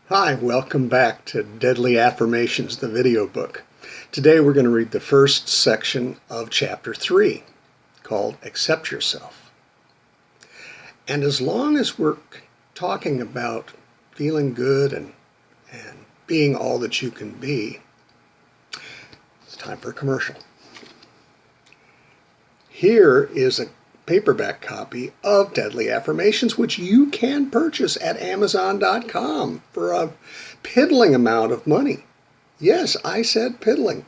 Hi, welcome back to Deadly Affirmations, the video book. Today we're going to read the first section of Chapter 3, called Accept Yourself. And as long as we're talking about feeling good and being all that you can be, it's time for a commercial. Here is a paperback copy of Deadly Affirmations, which you can purchase at Amazon.com for a piddling amount of money. Yes, I said piddling.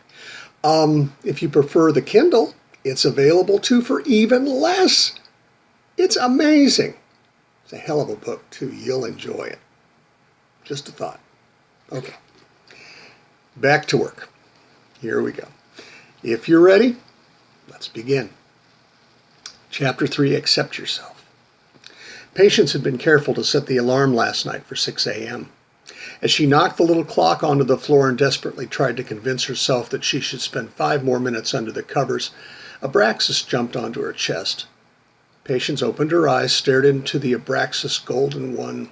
If you prefer the Kindle, it's available too for even less. It's amazing. It's a hell of a book too. You'll enjoy it. Just a thought. Okay, back to work. Here we go. If you're ready, let's begin. Chapter 3, Accept Yourself. Patience had been careful to set the alarm last night for 6 a.m. As she knocked the little clock onto the floor and desperately tried to convince herself that she should spend 5 more minutes under the covers, Abraxas jumped onto her chest. Patience opened her eyes, stared into the Abraxas golden one,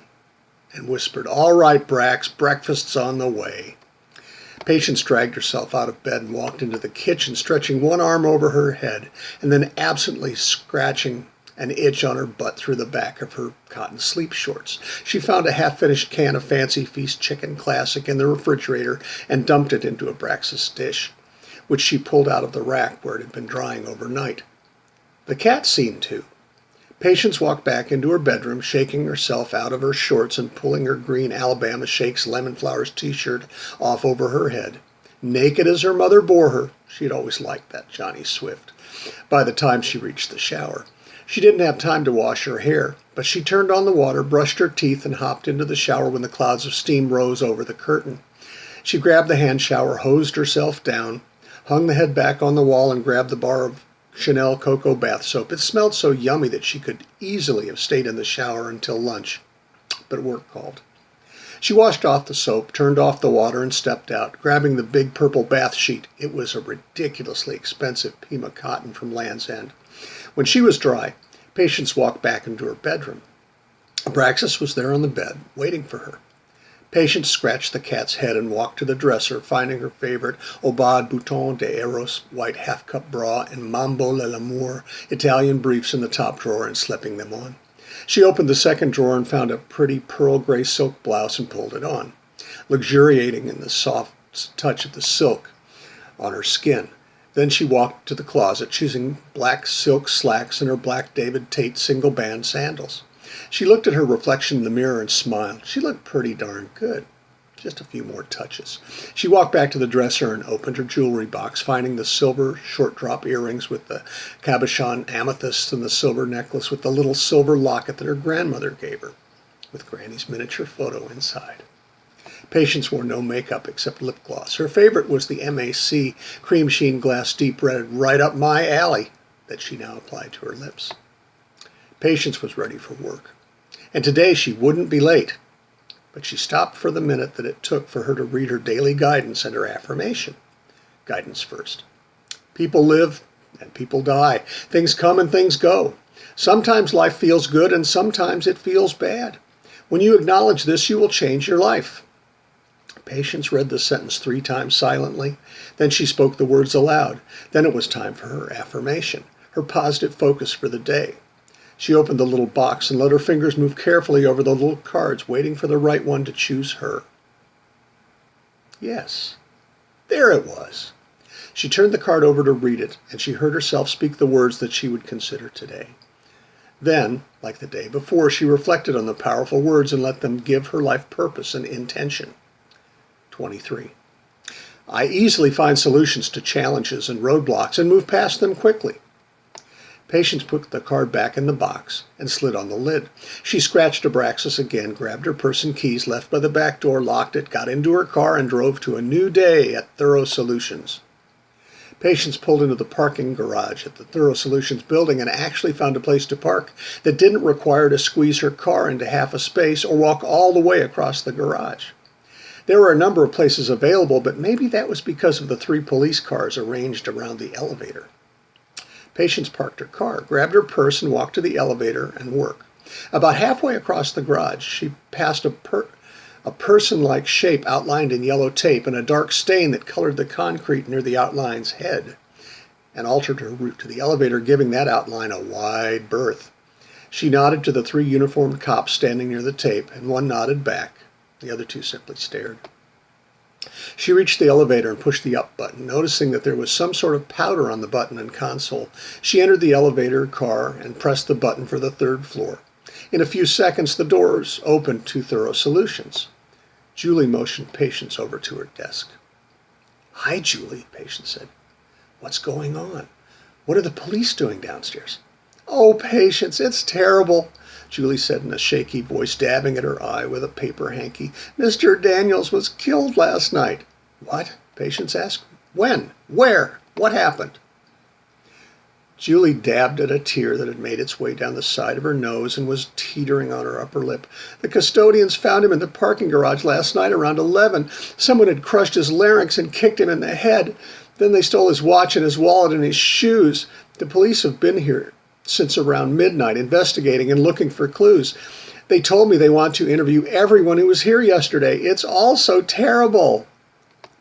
and whispered, "All right, Brax, breakfast's on the way." Patience dragged herself out of bed and walked into the kitchen, stretching one arm over her head and then absently scratching an itch on her butt through the back of her cotton sleep shorts. She found a half-finished can of Fancy Feast Chicken Classic in the refrigerator and dumped it into a Abraxas dish, which she pulled out of the rack where it had been drying overnight. The cat seemed to. Patience walked back into her bedroom, shaking herself out of her shorts and pulling her green Alabama Shakes Lemon Flowers t-shirt off over her head. Naked as her mother bore her, she had always liked that Johnny Swift, by the time she reached the shower. She didn't have time to wash her hair, but she turned on the water, brushed her teeth, and hopped into the shower when the clouds of steam rose over the curtain. She grabbed the hand shower, hosed herself down, hung the head back on the wall, and grabbed the bar of Chanel Cocoa bath soap. It smelled so yummy that she could easily have stayed in the shower until lunch, but work called. She washed off the soap, turned off the water, and stepped out, grabbing the big purple bath sheet. It was a ridiculously expensive Pima cotton from Land's End. When she was dry, Patience walked back into her bedroom. Abraxas was there on the bed, waiting for her. Patience scratched the cat's head and walked to the dresser, finding her favorite Aubade Bouton de Eros white half-cup bra and Mambo l'Amour Italian briefs in the top drawer and slipping them on. She opened the second drawer and found a pretty pearl gray silk blouse and pulled it on, luxuriating in the soft touch of the silk on her skin. Then she walked to the closet, choosing black silk slacks and her black David Tate single-band sandals. She looked at her reflection in the mirror and smiled. She looked pretty darn good. Just a few more touches. She walked back to the dresser and opened her jewelry box, finding the silver short drop earrings with the cabochon amethyst and the silver necklace with the little silver locket that her grandmother gave her, with Granny's miniature photo inside. Patience wore no makeup except lip gloss. Her favorite was the MAC cream sheen glass deep red, right up my alley, that she now applied to her lips. Patience was ready for work, and today she wouldn't be late, but she stopped for the minute that it took for her to read her daily guidance and her affirmation. Guidance first. People live and people die. Things come and things go. Sometimes life feels good and sometimes it feels bad. When you acknowledge this, you will change your life. Patience read the sentence 3 times silently. Then she spoke the words aloud. Then it was time for her affirmation, her positive focus for the day. She opened the little box and let her fingers move carefully over the little cards, waiting for the right one to choose her. Yes, there it was. She turned the card over to read it, and she heard herself speak the words that she would consider today. Then, like the day before, she reflected on the powerful words and let them give her life purpose and intention. 23. I easily find solutions to challenges and roadblocks and move past them quickly. Patience put the card back in the box and slid on the lid. She scratched Abraxas again, grabbed her purse and keys left by the back door, locked it, got into her car, and drove to a new day at Thorough Solutions. Patience pulled into the parking garage at the Thorough Solutions building and actually found a place to park that didn't require her to squeeze her car into half a space or walk all the way across the garage. There were a number of places available, but maybe that was because of the 3 police cars arranged around the elevator. Patience parked her car, grabbed her purse, and walked to the elevator and work. About halfway across the garage, she passed a a person-like shape outlined in yellow tape, and a dark stain that colored the concrete near the outline's head, and altered her route to the elevator, giving that outline a wide berth. She nodded to the 3 uniformed cops standing near the tape, and one nodded back. The other 2 simply stared. She reached the elevator and pushed the up button, noticing that there was some sort of powder on the button and console. She entered the elevator car and pressed the button for the 3rd floor. In a few seconds, the doors opened to Thorough Solutions. Julie motioned Patience over to her desk. "Hi, Julie," Patience said. "What's going on? What are the police doing downstairs?" "Oh, Patience, it's terrible," Julie said in a shaky voice, dabbing at her eye with a paper hanky. "Mr. Daniels was killed last night." "What?" Patience asked. "When? Where? What happened?" Julie dabbed at a tear that had made its way down the side of her nose and was teetering on her upper lip. "The custodians found him in the parking garage last night around 11. Someone had crushed his larynx and kicked him in the head. Then they stole his watch and his wallet and his shoes. The police have been here since around midnight, investigating and looking for clues. They told me they want to interview everyone who was here yesterday. It's all so terrible."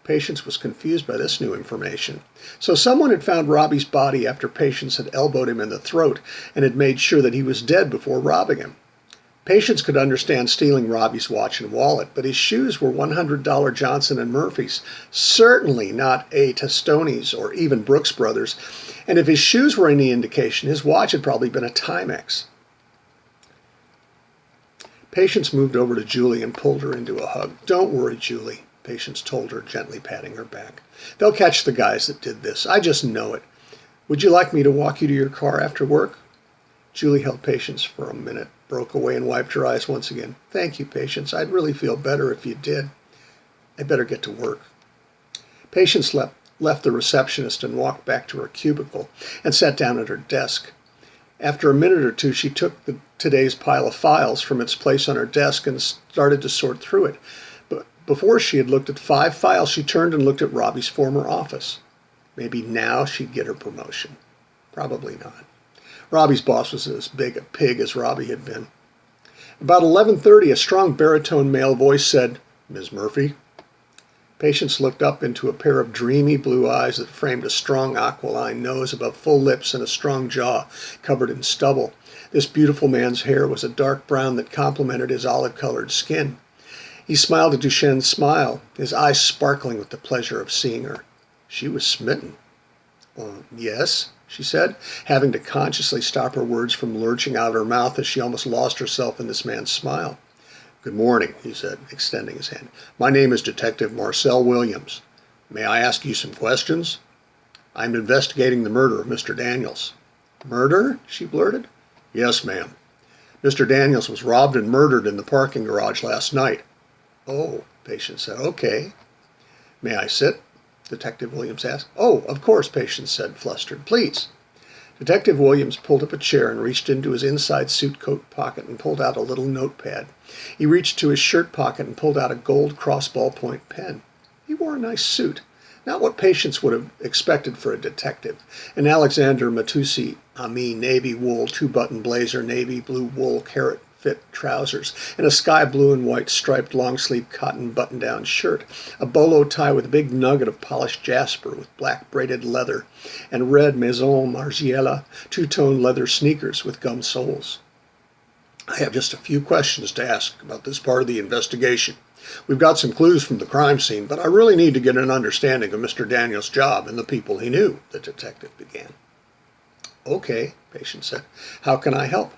Patience was confused by this new information. So someone had found Robbie's body after Patience had elbowed him in the throat and had made sure that he was dead before robbing him. Patience could understand stealing Robbie's watch and wallet, but his shoes were $100 Johnson & Murphy's, certainly not A. Tostoni's or even Brooks Brothers, and if his shoes were any indication, his watch had probably been a Timex. Patience moved over to Julie and pulled her into a hug. "Don't worry, Julie," Patience told her, gently patting her back. "They'll catch the guys that did this. I just know it. Would you like me to walk you to your car after work?" Julie held Patience for a minute, broke away, and wiped her eyes once again. "Thank you, Patience. I'd really feel better if you did. I'd better get to work." Patience left the receptionist and walked back to her cubicle and sat down at her desk. After a minute or two, she took today's pile of files from its place on her desk and started to sort through it. But before she had looked at 5 files, she turned and looked at Robbie's former office. Maybe now she'd get her promotion. Probably not. Robbie's boss was as big a pig as Robbie had been. About 11:30, a strong baritone male voice said, "Ms. Murphy?" Patience looked up into a pair of dreamy blue eyes that framed a strong aquiline nose above full lips and a strong jaw covered in stubble. This beautiful man's hair was a dark brown that complemented his olive-colored skin. He smiled a Duchenne smile, his eyes sparkling with the pleasure of seeing her. She was smitten. "Yes?" she said, having to consciously stop her words from lurching out of her mouth as she almost lost herself in this man's smile. "Good morning," he said, extending his hand. "My name is Detective Marcel Williams. May I ask you some questions? I'm investigating the murder of Mr. Daniels." "Murder?" she blurted. "Yes, ma'am. Mr. Daniels was robbed and murdered in the parking garage last night." "Oh," Patience said. "Okay." "May I sit?" Detective Williams asked. "Oh, of course," Patience said, flustered. "Please." Detective Williams pulled up a chair and reached into his inside suit coat pocket and pulled out a little notepad. He reached to his shirt pocket and pulled out a gold crossball point pen. He wore a nice suit, not what Patience would have expected for a detective. An Alexander Matussi Ami navy wool 2-button blazer, navy blue wool carrot fit trousers, and a sky blue and white striped long-sleeve cotton button-down shirt, a bolo tie with a big nugget of polished jasper with black braided leather, and red Maison Margiela 2-tone leather sneakers with gum soles. "I have just a few questions to ask about this part of the investigation. We've got some clues from the crime scene, but I really need to get an understanding of Mr. Daniels' job and the people he knew," the detective began. "Okay," Patience said. "How can I help?"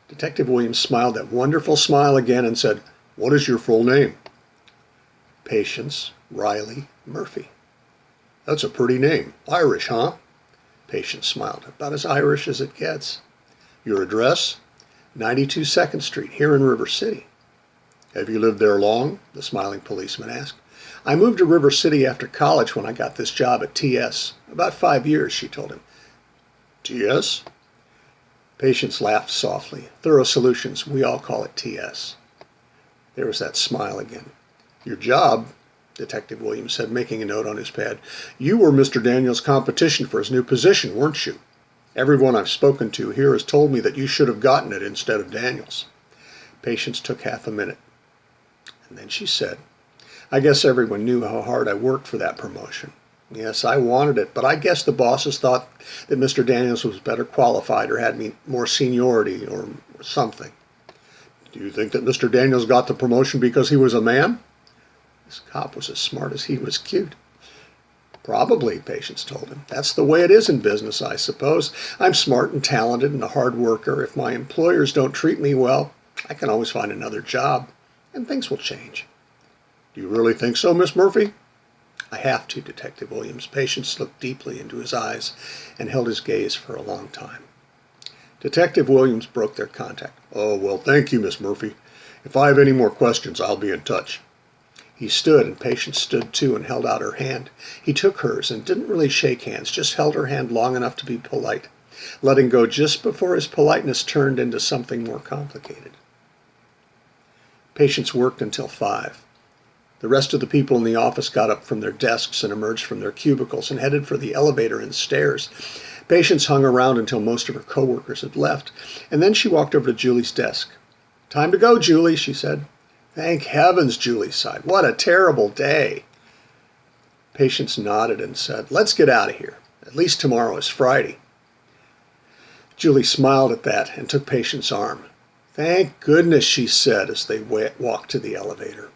Detective Williams smiled that wonderful smile again and said, "What is your full name?" "Patience Riley Murphy." "That's a pretty name. Irish, huh?" Patience smiled. "About as Irish as it gets." "Your address?" 92 2nd Street, here in River City." "Have you lived there long?" the smiling policeman asked. "I moved to River City after college when I got this job at TS. About 5 years," she told him. "TS?" Patience laughed softly. "Thorough Solutions, we all call it TS." There was that smile again. "Your job," Detective Williams said, making a note on his pad. "You were Mr. Daniels' competition for his new position, weren't you? Everyone I've spoken to here has told me that you should have gotten it instead of Daniels." Patience took half a minute. And then she said, I guess everyone knew how hard I worked for that promotion. Yes, I wanted it, but I guess the bosses thought that Mr. Daniels was better qualified or had me more seniority or something. Do you think that Mr. Daniels got the promotion because he was a man? This cop was as smart as he was cute. Probably, Patience told him. That's the way it is in business, I suppose. I'm smart and talented and a hard worker. If my employers don't treat me well, I can always find another job, and things will change. Do you really think so, Miss Murphy? I have to, Detective Williams. Patience looked deeply into his eyes and held his gaze for a long time. Detective Williams broke their contact. Oh, well, thank you, Miss Murphy. If I have any more questions, I'll be in touch. He stood, and Patience stood too and held out her hand. He took hers and didn't really shake hands, just held her hand long enough to be polite, letting go just before his politeness turned into something more complicated. Patience worked until 5. The rest of the people in the office got up from their desks and emerged from their cubicles and headed for the elevator and stairs. Patience hung around until most of her coworkers had left, and then she walked over to Julie's desk. Time to go, Julie, she said. Thank heavens, Julie sighed. What a terrible day. Patience nodded and said, Let's get out of here. At least tomorrow is Friday. Julie smiled at that and took Patience's arm. Thank goodness, she said as they walked to the elevator.